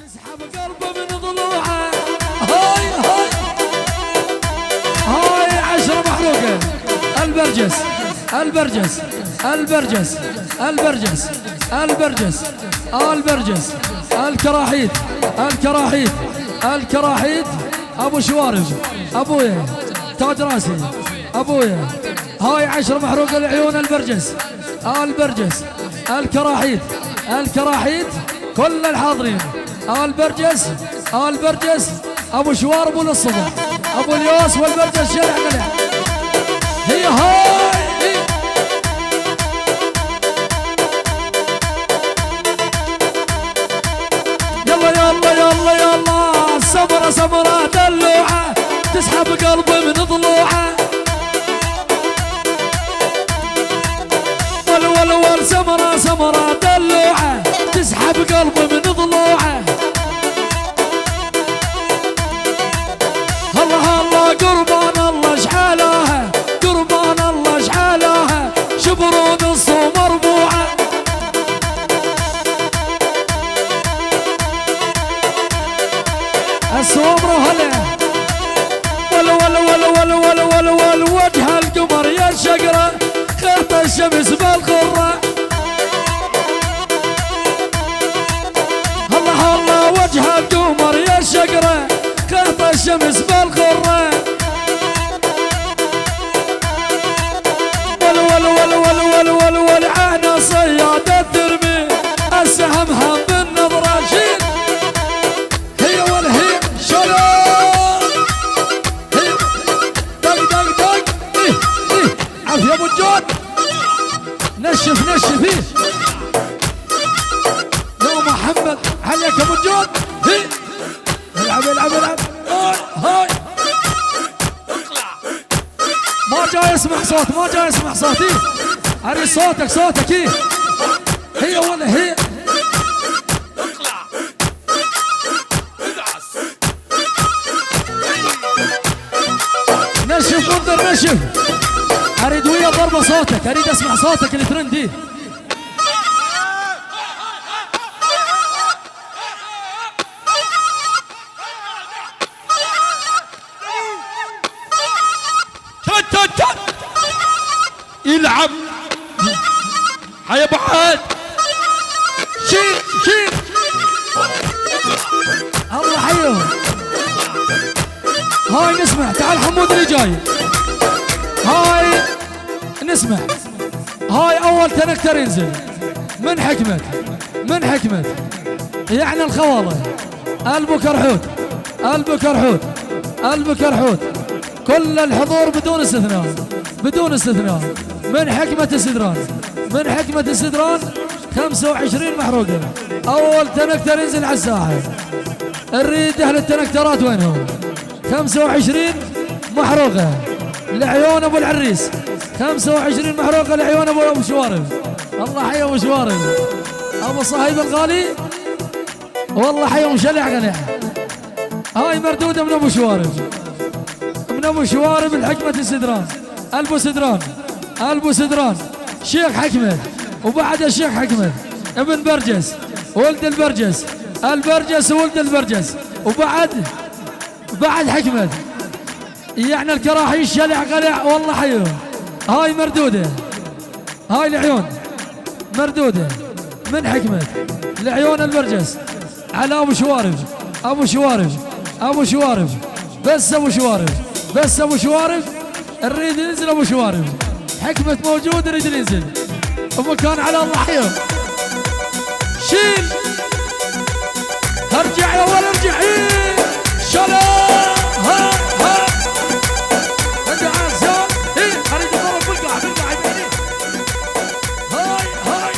تسحب قلبه من ضلوعه. هاي هاي هاي 10 محروقه. البرجس البرجس البرجس البرجس البرجس البرجس الكراحيد الكراحيد الكراحيد ابو شوارب ابويا تاج راسي ابويا. هاي 10 محروقه لعيون البرجس البرجس الكراحيد الكراحيد كل الحاضرين. البرجس البرجس ابو شوارب للصبح ابو اليوس والبرجس شلع قلع. هي هاي يلا يلا يلا يلا سمرة سمرة دلوعة تسحب قلبي من ضلوعة. ول ول ول سمرة سمرة دلوعة تسحب قلبي من ضلوعه. الله الله قربان الله شحالها قربان الله شحالها شبرون الصوم مربوعه. السومر هلا ول ول ول ول ول ول ول وجه القمر يا الشقره خيط الشمس بالقره. الله الله وجه القمر يا الشقره خيط الشمس بالقره. ول ول ول ول ول ول ول عنا صياد ترمي السهم هم بالنظره شيل. هي ولا هي شلون هي دق دق دق ايه ايه عافيه يا ابو الجود نشف نشف فيه يا محمد عليك يا ابو الجود. هي العب العب العب هاي ما جاي اسمع صوت ما جاي اسمع صوتي اري صوتك صوتك ايه. هي ولا هي نشف انظر نشف اريد ويا ضربه صوتك اريد اسمع صوتك اللي ترندي. يلعب حيا بعد شيل شيل الله حيو. هاي نسمع تعال حمود اللي جاي. هاي نسمع هاي اول تنكتر ينزل من حكمة من حكمة يعني الخواله البكرحوت البكرحوت البكرحوت كل الحضور بدون استثناء بدون استثناء من حكمة السدران من حكمة السدران 25 محروقة. أول تنكتر ينزل على الساحة. نريد أهل التنكترات وينهم؟ 25 محروقة لعيون أبو العريس 25 محروقة لعيون أبو شوارب. الله حي أبو شوارب أبو صهيب الغالي والله حي ومشلع قلع. هاي مردودة من أبو شوارب من أبو شوارب الحكمة السدران البو سدران البو سدران شيخ حكمة وبعد الشيخ حكمة ابن برجس ولد البرجس البرجس ولد البرجس وبعد حكمة يعني الكراحيش شلع قلع والله حيو. هاي مردودة هاي العيون مردودة من حكمة لعيون البرجس على ابو شوارب ابو شوارب ابو شوارب بس ابو شوارب بس ابو شوارب نريد ينزل ابو شوارب. حكمة موجود نريد ينزل ومكان على الله حيو. شيل ارجع يا ولد ارجع شلون ها ها ارجع عزام ايه اريد اضرب بالقاع بالقاع يبيني. هاي هاي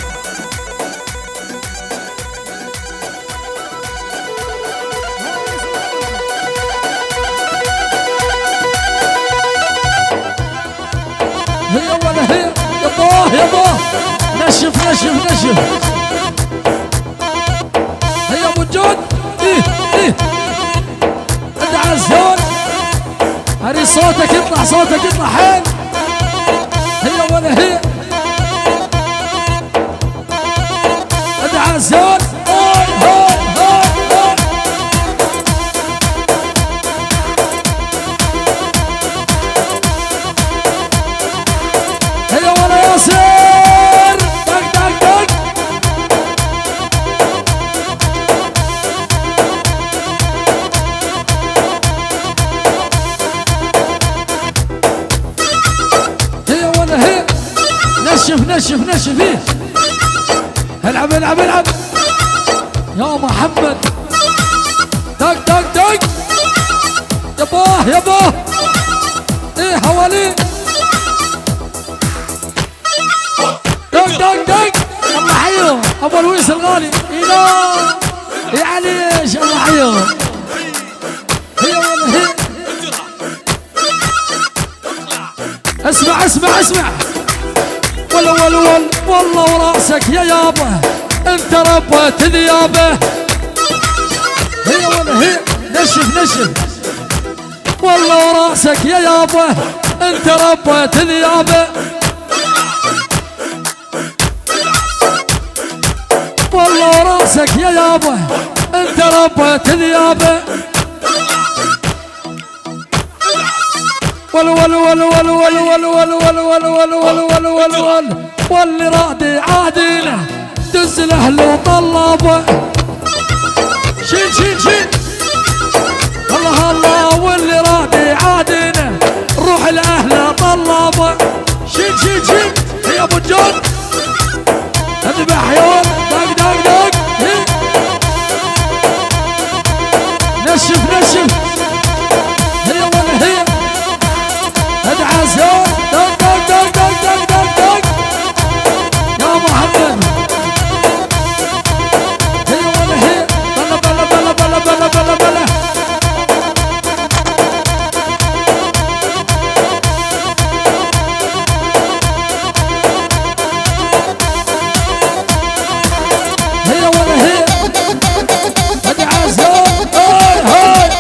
هي ولا هي يباه يباه نشف نشف نشف. هي ابو الجود ايه ايه ادعى الزون هري صوتك يطلع صوتك يطلع حيل. هي ولا هي ادعى الزون هاي هاي هاي نشف نشف فيه. العب العب العب يا محمد. دق دق دق يباه يباه. ايه حواليه. دق دق دق. الله حيهم ابو لويس الغالي. اله يا عليش الله حيهم. هي ولا هي. اسمع اسمع اسمع. ول ول ول والله وراسك يا يابا انت ربيت ذيابه. هي ولا هي. نشف نشف. والله وراسك يا يابا انت ربيت ذيابه. والله وراسك يا يابا انت ربيت ذيابه. ول ول ول ول ول ول ول ول ول ول ول ول ول ول واللي رادي عادينا دز الاهل وطلابه. شيل شيل شيل. الله الله واللي رادي عادينا روح الاهل طلابه. شيل شيل شيل. هي ابو الجود اذبح يا ولد. دق دق دق. نشف نشف. هي ولا هي. ادعس يا دق دق دق دق دق دق دق يا محمد. هي ولا هي. بلا بلا بلا بلا بلا بلا بلا. هي ولا هي. ادعس يا هاي هاي.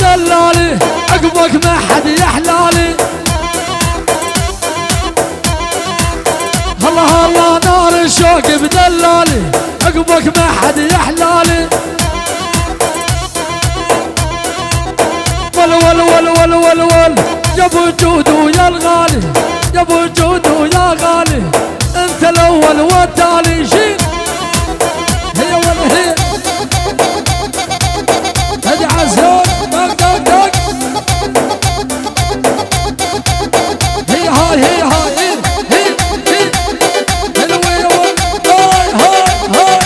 دلالي عقبك ما حد يحلالي. الله الله نار الشوق بدلالي عقبك ما حد يحلالي. ول ول ول ول ول ول يا ابو الجود ويا الغالي يا ابو الجود ويا غالي انت الاول والتالي. شيل. هي ولا هي. ادعس دق دق دق. هي هاي هي هاي. هي هي هي هاي هاي هاي.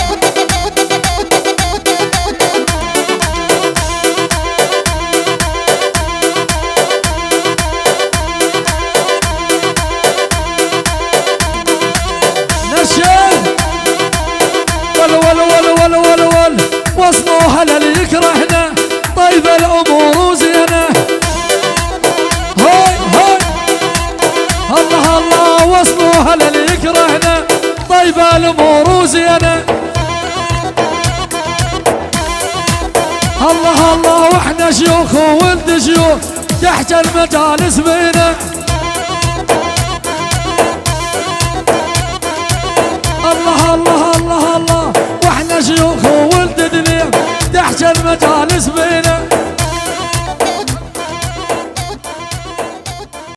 نشف. ول ول ول ول ول ول وصلوها للي يكرهنا طيب الامور وزينه. هاي هاي. الله الله وصلوها للي يكرهنا طيب الامور وزينه. الله الله واحنا شيوخ وولد شيوخ تحت المجالس بينا. الله الله الله الله واحنا شيوخ وولد دنيا تحت المجالس بينا.